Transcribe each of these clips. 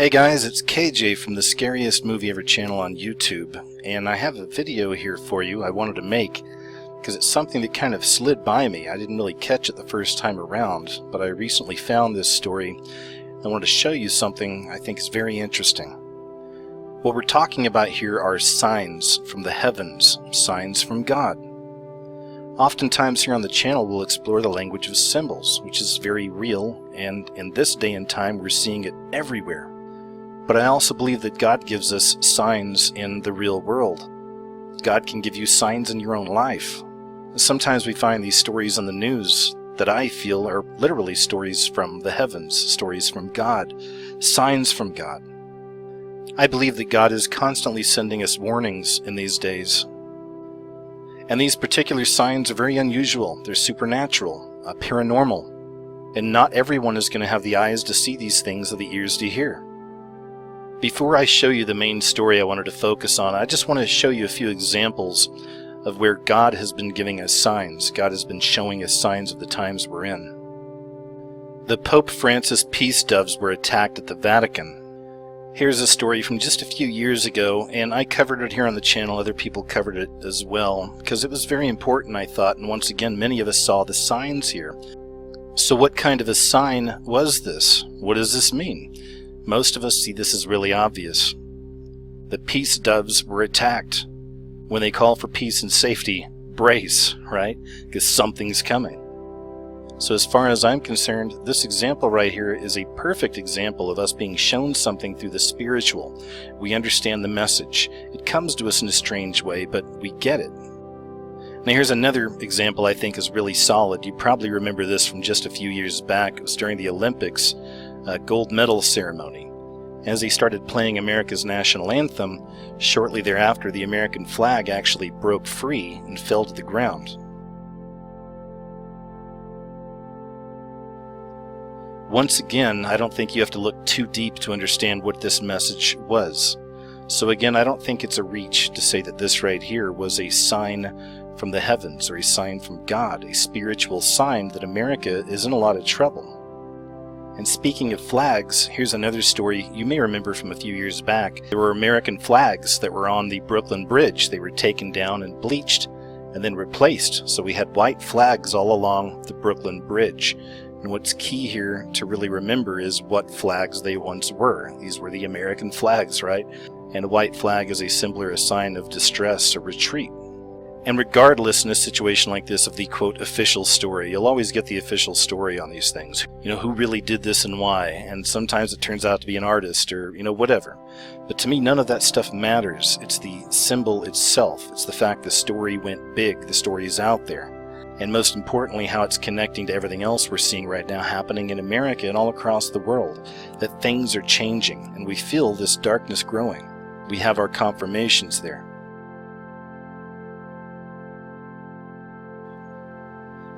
Hey guys, it's KJ from the Scariest Movie Ever channel on YouTube, and I have a video here for you I wanted to make because it's something that kind of slid by me. I didn't really catch it the first time around, but I recently found this story and I wanted to show you something I think is very interesting. What we're talking about here are signs from the heavens, signs from God. Oftentimes here on the channel we'll explore the language of symbols, which is very real, and in this day and time we're seeing it everywhere. But I also believe that God gives us signs in the real world. God can give you signs in your own life. Sometimes we find these stories on the news that I feel are literally stories from the heavens, stories from God, signs from God. I believe that God is constantly sending us warnings in these days. And these particular signs are very unusual. They're supernatural, paranormal. And not everyone is going to have the eyes to see these things or the ears to hear. Before I show you the main story I wanted to focus on, I just want to show you a few examples of where God has been giving us signs. God has been showing us signs of the times we're in. The Pope Francis peace doves were attacked at the Vatican. Here's a story from just a few years ago, and I covered it here on the channel. Other people covered it as well, because it was very important, I thought, and once again, many of us saw the signs here. So what kind of a sign was this? What does this mean? Most of us see this as really obvious. The peace doves were attacked. When they call for peace and safety, brace, right? Because something's coming. So as far as I'm concerned, this example right here is a perfect example of us being shown something through the spiritual. We understand the message. It comes to us in a strange way, but we get it. Now here's another example I think is really solid. You probably remember this from just a few years back. It was during the Olympics. Gold medal ceremony. As they started playing America's national anthem, shortly thereafter the American flag actually broke free and fell to the ground. Once again, I don't think you have to look too deep to understand what this message was. So again, I don't think it's a reach to say that this right here was a sign from the heavens or a sign from God, a spiritual sign that America is in a lot of trouble. And speaking of flags, here's another story you may remember from a few years back. There were American flags that were on the Brooklyn Bridge. They were taken down and bleached and then replaced. So we had white flags all along the Brooklyn Bridge. And what's key here to really remember is what flags they once were. These were the American flags, right? And a white flag is a symbol or a sign of distress or retreat. And regardless in a situation like this of the quote official story, you'll always get the official story on these things. You know, who really did this and why, and sometimes it turns out to be an artist or, whatever. But to me, none of that stuff matters. It's the symbol itself. It's the fact the story went big, the story is out there. And most importantly, how it's connecting to everything else we're seeing right now happening in America and all across the world. That things are changing, and we feel this darkness growing. We have our confirmations there.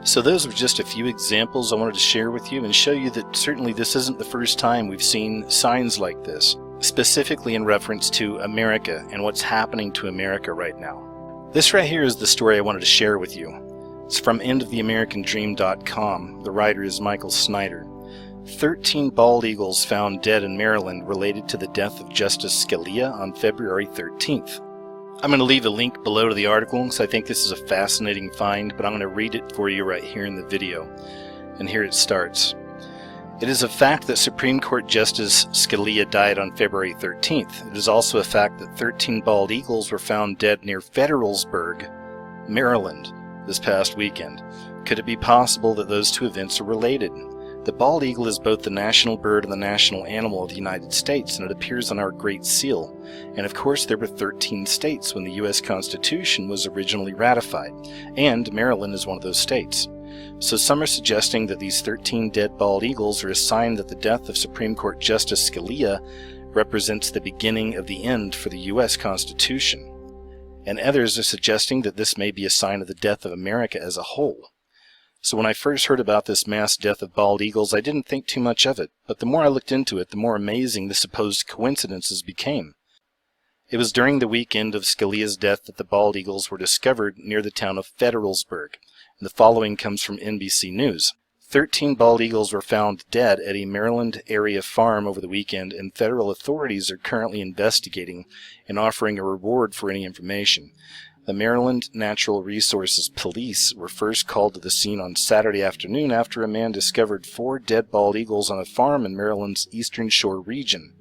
So those were just a few examples I wanted to share with you and show you that certainly this isn't the first time we've seen signs like this, specifically in reference to America and what's happening to America right now. This right here is the story I wanted to share with you. It's from endoftheamericandream.com. The writer is Michael Snyder. 13 bald eagles found dead in Maryland related to the death of Justice Scalia on February 13th. I'm going to leave a link below to the article because I think this is a fascinating find, but I'm going to read it for you right here in the video. And here it starts. It is a fact that Supreme Court Justice Scalia died on February 13th. It is also a fact that 13 bald eagles were found dead near Federalsburg, Maryland, this past weekend. Could it be possible that those two events are related? The bald eagle is both the national bird and the national animal of the United States, and it appears on our Great Seal. And of course there were 13 states when the U.S. Constitution was originally ratified, and Maryland is one of those states. So some are suggesting that these 13 dead bald eagles are a sign that the death of Supreme Court Justice Scalia represents the beginning of the end for the U.S. Constitution. And others are suggesting that this may be a sign of the death of America as a whole. So when I first heard about this mass death of bald eagles, I didn't think too much of it, but the more I looked into it, the more amazing the supposed coincidences became. It was during the weekend of Scalia's death that the bald eagles were discovered near the town of Federalsburg, and the following comes from NBC News. 13 bald eagles were found dead at a Maryland area farm over the weekend, and federal authorities are currently investigating and offering a reward for any information. The Maryland Natural Resources Police were first called to the scene on Saturday afternoon after a man discovered 4 dead bald eagles on a farm in Maryland's Eastern Shore region,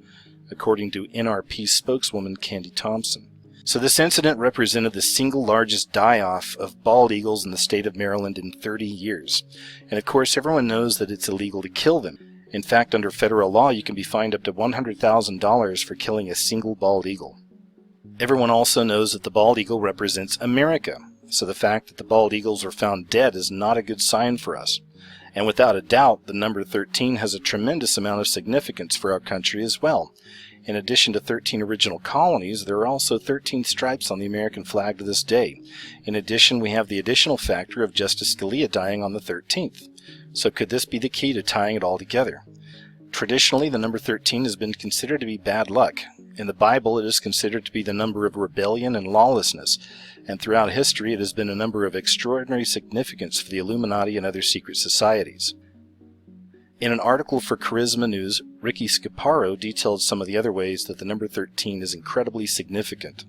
according to NRP spokeswoman Candy Thompson. So this incident represented the single largest die-off of bald eagles in the state of Maryland in 30 years. And of course, everyone knows that it's illegal to kill them. In fact, under federal law, you can be fined up to $100,000 for killing a single bald eagle. Everyone also knows that the bald eagle represents America, so the fact that the bald eagles were found dead is not a good sign for us. And without a doubt, the number 13 has a tremendous amount of significance for our country as well. In addition to 13 original colonies, there are also 13 stripes on the American flag to this day. In addition, we have the additional factor of Justice Scalia dying on the 13th. So could this be the key to tying it all together? Traditionally, the number 13 has been considered to be bad luck. In the Bible, it is considered to be the number of rebellion and lawlessness, and throughout history it has been a number of extraordinary significance for the Illuminati and other secret societies. In an article for Charisma News, Ricky Scaparo detailed some of the other ways that the number 13 is incredibly significant.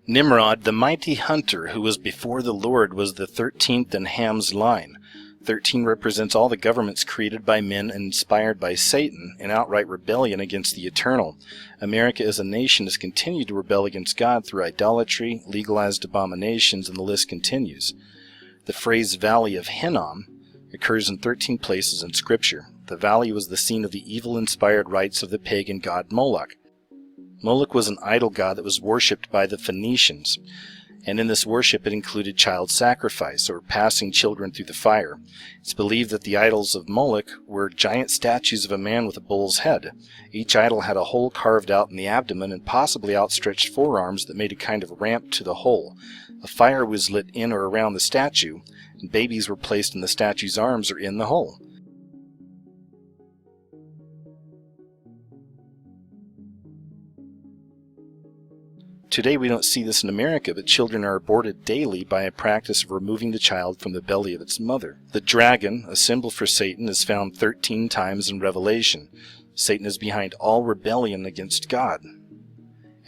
Nimrod, the mighty hunter who was before the Lord, was the 13th in Ham's line. 13 represents all the governments created by men and inspired by Satan in outright rebellion against the eternal. America as a nation has continued to rebel against God through idolatry, legalized abominations, and the list continues. The phrase Valley of Hinnom occurs in 13 places in Scripture. The valley was the scene of the evil-inspired rites of the pagan god Moloch. Moloch was an idol god that was worshipped by the Phoenicians, and in this worship it included child sacrifice, or passing children through the fire. It's believed that the idols of Moloch were giant statues of a man with a bull's head. Each idol had a hole carved out in the abdomen and possibly outstretched forearms that made a kind of ramp to the hole. A fire was lit in or around the statue, and babies were placed in the statue's arms or in the hole. Today we don't see this in America, but children are aborted daily by a practice of removing the child from the belly of its mother. The dragon, a symbol for Satan, is found 13 times in Revelation. Satan is behind all rebellion against God.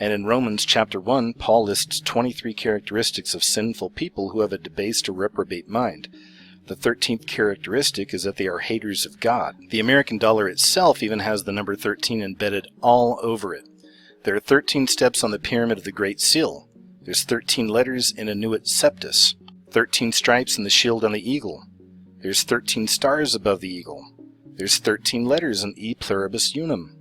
And in Romans chapter 1, Paul lists 23 characteristics of sinful people who have a debased or reprobate mind. The 13th characteristic is that they are haters of God. The American dollar itself even has the number 13 embedded all over it. There are 13 steps on the pyramid of the Great Seal. There's 13 letters in Inuit Septus, 13 stripes in the shield on the eagle. There's 13 stars above the eagle. There's 13 letters in E Pluribus Unum.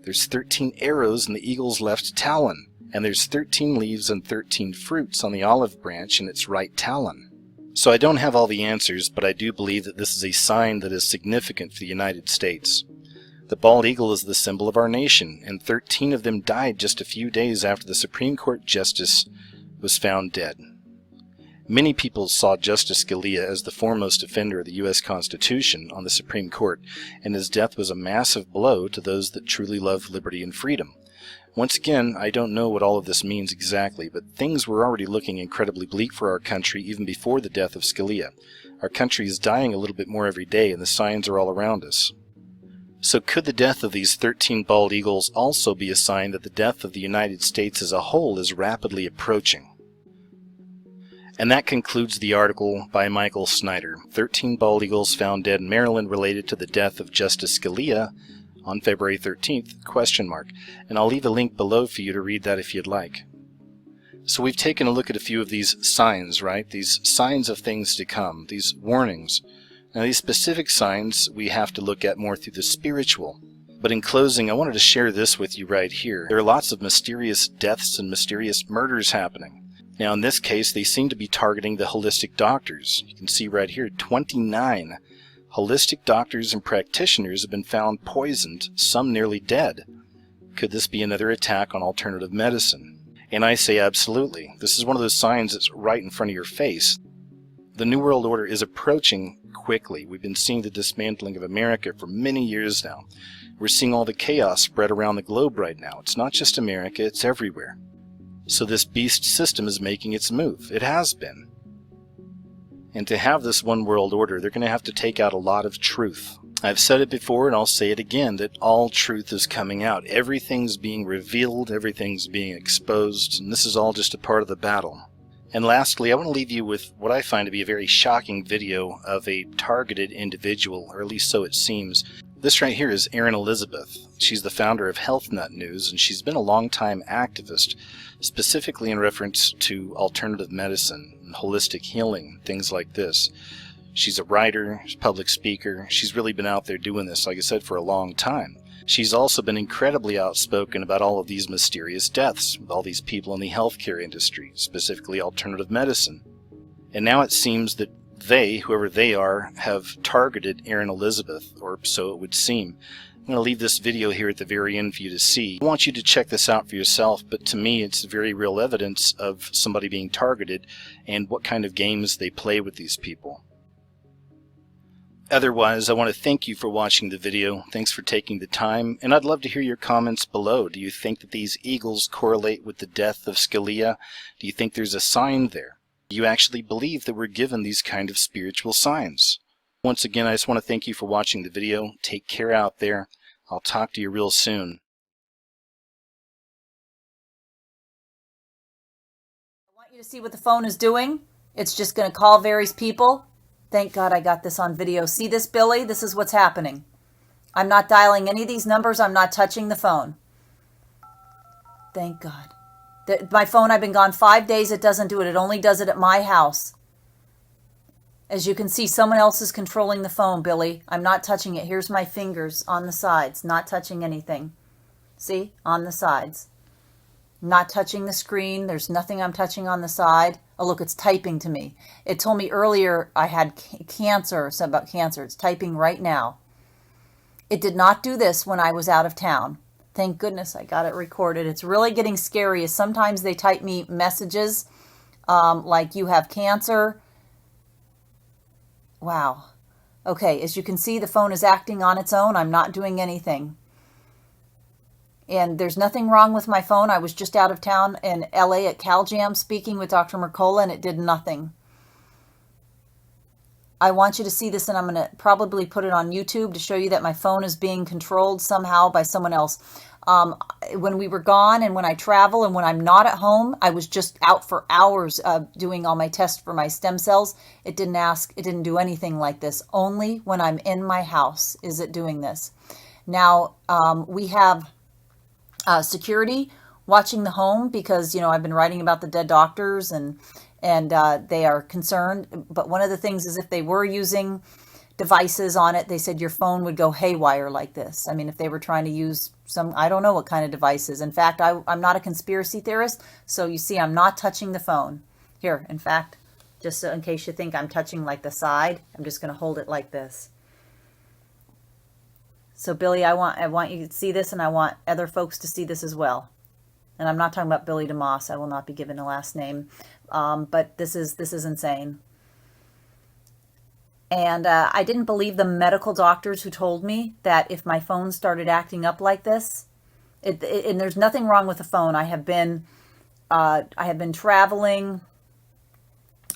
There's 13 arrows in the eagle's left talon, and there's 13 leaves and 13 fruits on the olive branch in its right talon. So I don't have all the answers, but I do believe that this is a sign that is significant for the United States. The bald eagle is the symbol of our nation, and 13 of them died just a few days after the Supreme Court justice was found dead. Many people saw Justice Scalia as the foremost offender of the U.S. Constitution on the Supreme Court, and his death was a massive blow to those that truly love liberty and freedom. Once again, I don't know what all of this means exactly, but things were already looking incredibly bleak for our country even before the death of Scalia. Our country is dying a little bit more every day, and the signs are all around us. So could the death of these 13 bald eagles also be a sign that the death of the United States as a whole is rapidly approaching? And that concludes the article by Michael Snyder, 13 bald eagles found dead in Maryland related to the death of Justice Scalia on February 13th, ? And I'll leave a link below for you to read that if you'd like. So we've taken a look at a few of these signs, right? These signs of things to come, these warnings. Now these specific signs we have to look at more through the spiritual. But in closing, I wanted to share this with you right here. There are lots of mysterious deaths and mysterious murders happening. Now in this case, they seem to be targeting the holistic doctors. You can see right here, 29 holistic doctors and practitioners have been found poisoned, some nearly dead. Could this be another attack on alternative medicine? And I say absolutely. This is one of those signs that's right in front of your face. The New World Order is approaching quickly. We've been seeing the dismantling of America for many years now. We're seeing all the chaos spread around the globe right now. It's not just America, it's everywhere. So this beast system is making its move. It has been. And to have this one world order, they're going to have to take out a lot of truth. I've said it before and I'll say it again, that all truth is coming out. Everything's being revealed, everything's being exposed, and this is all just a part of the battle. And lastly, I want to leave you with what I find to be a very shocking video of a targeted individual, or at least so it seems. This right here is Erin Elizabeth. She's the founder of Health Nut News, and she's been a long-time activist, specifically in reference to alternative medicine and holistic healing, things like this. She's a writer, public speaker. She's really been out there doing this, like I said, for a long time. She's also been incredibly outspoken about all of these mysterious deaths with all these people in the healthcare industry, specifically alternative medicine. And now it seems that they, whoever they are, have targeted Erin Elizabeth, or so it would seem. I'm going to leave this video here at the very end for you to see. I want you to check this out for yourself, but to me it's very real evidence of somebody being targeted and what kind of games they play with these people. Otherwise, I want to thank you for watching the video. Thanks for taking the time, and I'd love to hear your comments below. Do you think that these eagles correlate with the death of Scalia? Do you think there's a sign there? Do you actually believe that we're given these kind of spiritual signs? Once again, I just want to thank you for watching the video. Take care out there. I'll talk to you real soon. I want you to see what the phone is doing. It's just going to call various people. Thank God I got this on video. See this, Billy? This is what's happening. I'm not dialing any of these numbers. I'm not touching the phone. Thank God. My phone, I've been gone 5 days. It doesn't do it. It only does it at my house. As you can see, someone else is controlling the phone, Billy. I'm not touching it. Here's my fingers on the sides. Not touching anything. See? On the sides. Not touching the screen. There's nothing I'm touching on the side. Oh, look, it's typing to me. It told me earlier I had cancer, or something about cancer. It's typing right now. It did not do this when I was out of town. Thank goodness I got it recorded. It's really getting scary. Sometimes they type me messages like you have cancer. Wow. Okay, as you can see, the phone is acting on its own. I'm not doing anything. And there's nothing wrong with my phone. I was just out of town in LA at CalJam speaking with Dr. Mercola, and it did nothing. I want you to see this, and I'm going to probably put it on YouTube to show you that my phone is being controlled somehow by someone else. When we were gone and when I travel and when I'm not at home, I was just out for hours doing all my tests for my stem cells. It didn't do anything like this. Only when I'm in my house is it doing this. Now, we have security watching the home because, I've been writing about the dead doctors and they are concerned. But one of the things is if they were using devices on it, they said your phone would go haywire like this. I mean, if they were trying to use I don't know what kind of devices. In fact, I'm not a conspiracy theorist. So you see, I'm not touching the phone here. In fact, just so in case you think I'm touching like the side, I'm just going to hold it like this. So Billy, I want you to see this, and I want other folks to see this as well. And I'm not talking about Billy DeMoss. I will not be given a last name. But this is insane. And I didn't believe the medical doctors who told me that if my phone started acting up like this, and there's nothing wrong with the phone. I have been traveling.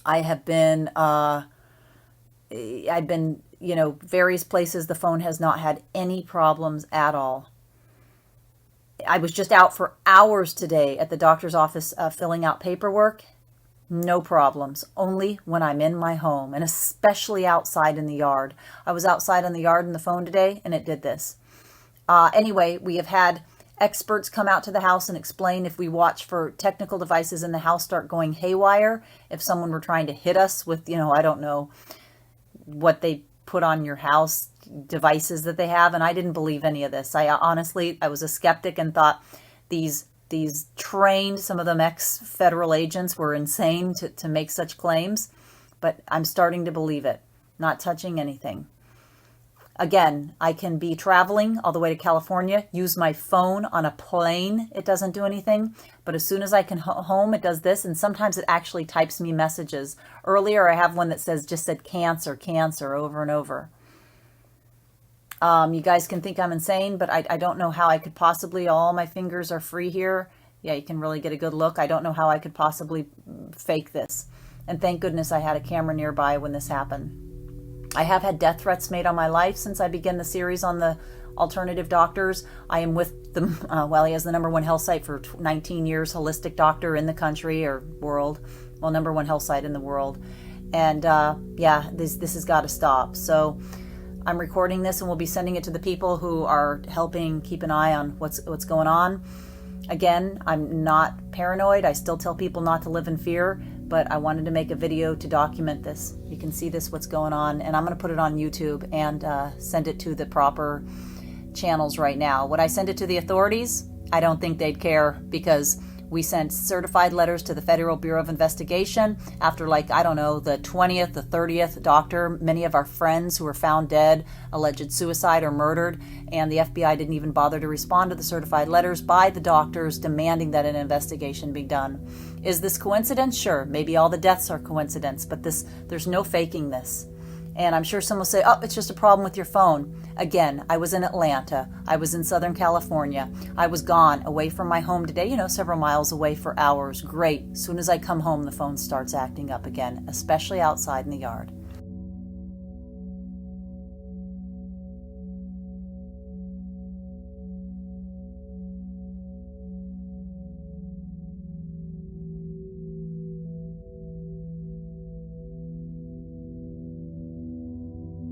I've been various places. The phone has not had any problems at all. I was just out for hours today at the doctor's office filling out paperwork. No problems, only when I'm in my home, and especially outside in the yard. I was outside in the yard in the phone today, and it did this. Anyway, we have had experts come out to the house and explain if we watch for technical devices in the house start going haywire, if someone were trying to hit us with, I don't know what they put on your house, devices that they have, and I didn't believe any of this. I was a skeptic and thought these trained, some of them ex-federal agents, were insane to make such claims, but I'm starting to believe it. Not touching anything. Again, I can be traveling all the way to California, use my phone on a plane. It doesn't do anything, but as soon as I can home, it does this, and sometimes it actually types me messages. Earlier, I have one that just said cancer, cancer over and over. You guys can think I'm insane, but I don't know how I could possibly, all my fingers are free here. Yeah, you can really get a good look. I don't know how I could possibly fake this. And thank goodness I had a camera nearby when this happened. I have had death threats made on my life since I began the series on the alternative doctors. I am with the, he has the #1 health site for 19 years, holistic doctor in the country or world. Well, #1 health site in the world. And this has got to stop. So I'm recording this and we'll be sending it to the people who are helping keep an eye on what's going on. Again, I'm not paranoid. I still tell people not to live in fear, but I wanted to make a video to document this. You can see what's going on, and I'm going to put it on YouTube and send it to the proper channels right now. Would I send it to the authorities? I don't think they'd care, because we sent certified letters to the Federal Bureau of Investigation after, the 20th, the 30th doctor. Many of our friends who were found dead, alleged suicide or murdered, and the FBI didn't even bother to respond to the certified letters by the doctors demanding that an investigation be done. Is this coincidence? Sure, maybe all the deaths are coincidence, but there's no faking this. And I'm sure someone will say, oh, it's just a problem with your phone. Again, I was in Atlanta. I was in Southern California. I was gone, away from my home today, several miles away for hours. Great. As soon as I come home, the phone starts acting up again, especially outside in the yard.